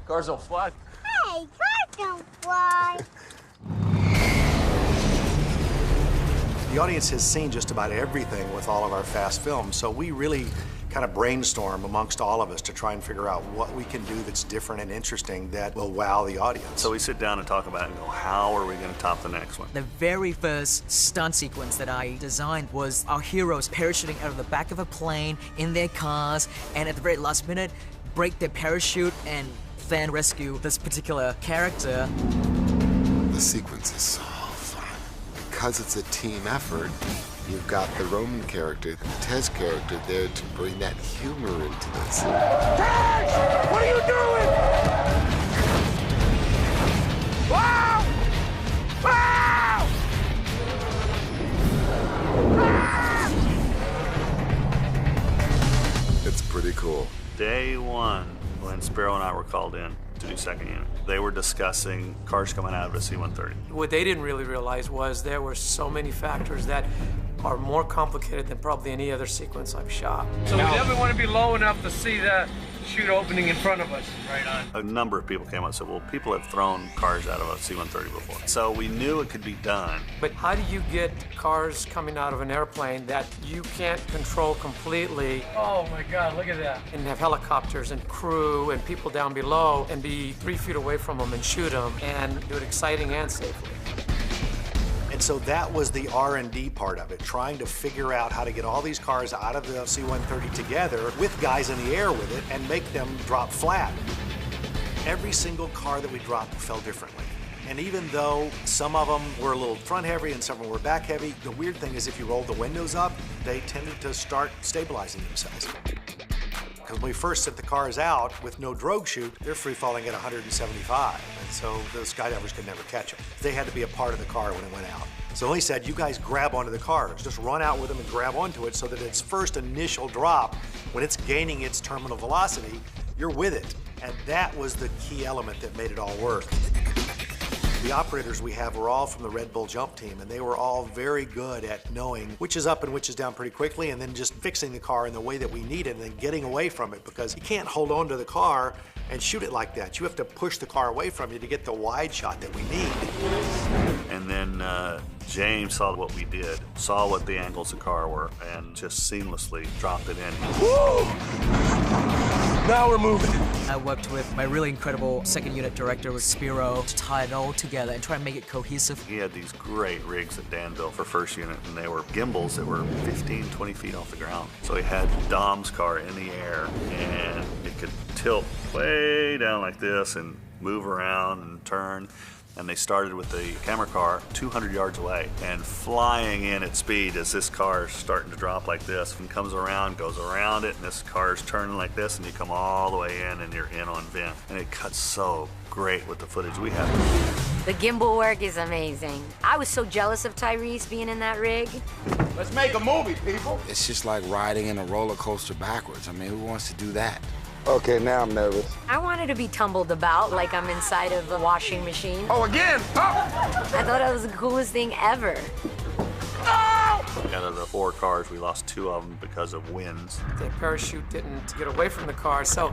Cars don't fly. Hey, cars don't fly. The audience has seen just about everything with all of our fast films, so we really kind of brainstorm amongst all of us to try and figure out what we can do that's different and interesting that will wow the audience. So we sit down and talk about it and go, how are we going to top the next one? The very first stunt sequence that I designed was our heroes parachuting out of the back of a plane in their cars, and at the very last minute, break their parachute and then rescue this particular character. The sequence is so fun. Because it's a team effort, you've got the Roman character, the Tez character there to bring that humor into this. Tez! What are you doing? Wow! Wow! It's pretty cool. Day one, when Sparrow and I were called in to do second unit, they were discussing cars coming out of a C-130. What they didn't really realize was there were so many factors that are more complicated than probably any other sequence I've shot. So we definitely want to be low enough to see the chute opening in front of us. Right on. A number of people came up and said, well, people have thrown cars out of a C-130 before. So we knew it could be done. But how do you get cars coming out of an airplane that you can't control completely? Oh my God, look at that. And have helicopters and crew and people down below and be 3 feet away from them and shoot them and do it exciting and safely. And so that was the R&D part of it, trying to figure out how to get all these cars out of the C-130 together with guys in the air with it and make them drop flat. Every single car that we dropped fell differently. And even though some of them were a little front heavy and some of them were back heavy, the weird thing is if you rolled the windows up, they tended to start stabilizing themselves. Because when we first sent the cars out with no drogue chute, they're free falling at 175. And so the skydivers could never catch them. They had to be a part of the car when it went out. So he said, you guys grab onto the cars. Just run out with them and grab onto it so that its first initial drop, when it's gaining its terminal velocity, you're with it. And that was the key element that made it all work. The operators we have were all from the Red Bull jump team, and they were all very good at knowing which is up and which is down pretty quickly, and then just fixing the car in the way that we need it, and then getting away from it, because you can't hold on to the car and shoot it like that. You have to push the car away from you to get the wide shot that we need. And then James saw what we did, saw what the angles of the car were, and just seamlessly dropped it in. Woo! Now we're moving. I worked with my really incredible second unit director with Spiro to tie it all together and try and make it cohesive. He had these great rigs that Dan built for first unit, and they were gimbals that were 15, 20 feet off the ground. So he had Dom's car in the air, and it could tilt way down like this and move around and turn. And they started with the camera car 200 yards away and flying in at speed as this car is starting to drop like this and comes around, goes around it, and this car is turning like this, and you come all the way in and you're in on Vin. And it cuts so great with the footage we have. The gimbal work is amazing. I was so jealous of Tyrese being in that rig. Let's make a movie, people. It's just like riding in a roller coaster backwards. I mean, who wants to do that? Okay, now I'm nervous. I wanted to be tumbled about like I'm inside of a washing machine. Oh, again! Oh! I thought it was the coolest thing ever. No! Out of the 4 cars, we lost 2 of them because of winds. The parachute didn't get away from the car, so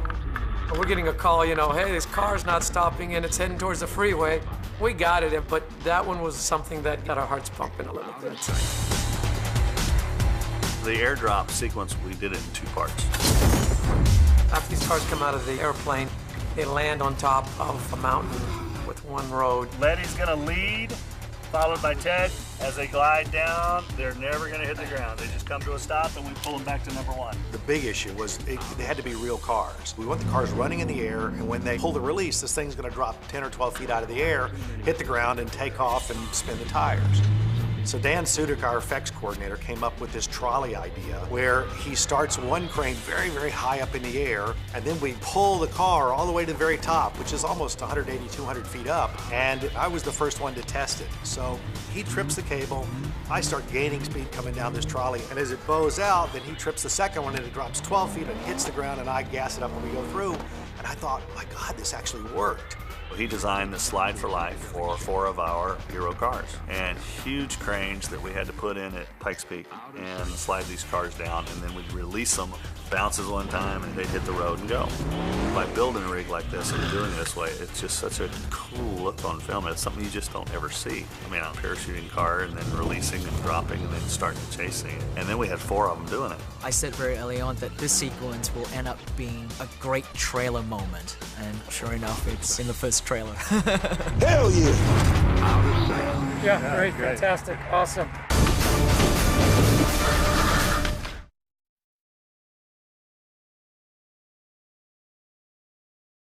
we're getting a call, you know, hey, this car's not stopping and it's heading towards the freeway. We got it, but that one was something that got our hearts pumping a little bit. The airdrop sequence, we did it in 2 parts. After these cars come out of the airplane, they land on top of a mountain with one road. Letty's gonna lead, followed by Ted. As they glide down, they're never gonna hit the ground. They just come to a stop and we pull them back to number 1. The big issue was they had to be real cars. We want the cars running in the air, and when they pull the release, this thing's gonna drop 10 or 12 feet out of the air, hit the ground, and take off and spin the tires. So Dan Sudik, our effects coordinator, came up with this trolley idea where he starts one crane very, very high up in the air, and then we pull the car all the way to the very top, which is almost 180, 200 feet up, and I was the first one to test it. So he trips the cable, I start gaining speed coming down this trolley, and as it bows out, then he trips the second one and it drops 12 feet and hits the ground, and I gas it up when we go through, and I thought, my God, this actually worked. He designed the slide for life for 4 of our hero cars, and huge cranes that we had to put in at Pikes Peak and slide these cars down, and then we'd release them, bounces one time, and they'd hit the road and go. By building a rig like this and doing it this way, it's just such a cool look on film. It's something you just don't ever see. I mean, I'm parachuting car and then releasing and dropping and then starting chasing. And then we had 4 of them doing it. I said very early on that this sequence will end up being a great trailer moment, and sure enough, it's in the first trailer. Hell yeah! Yeah, great, fantastic, awesome.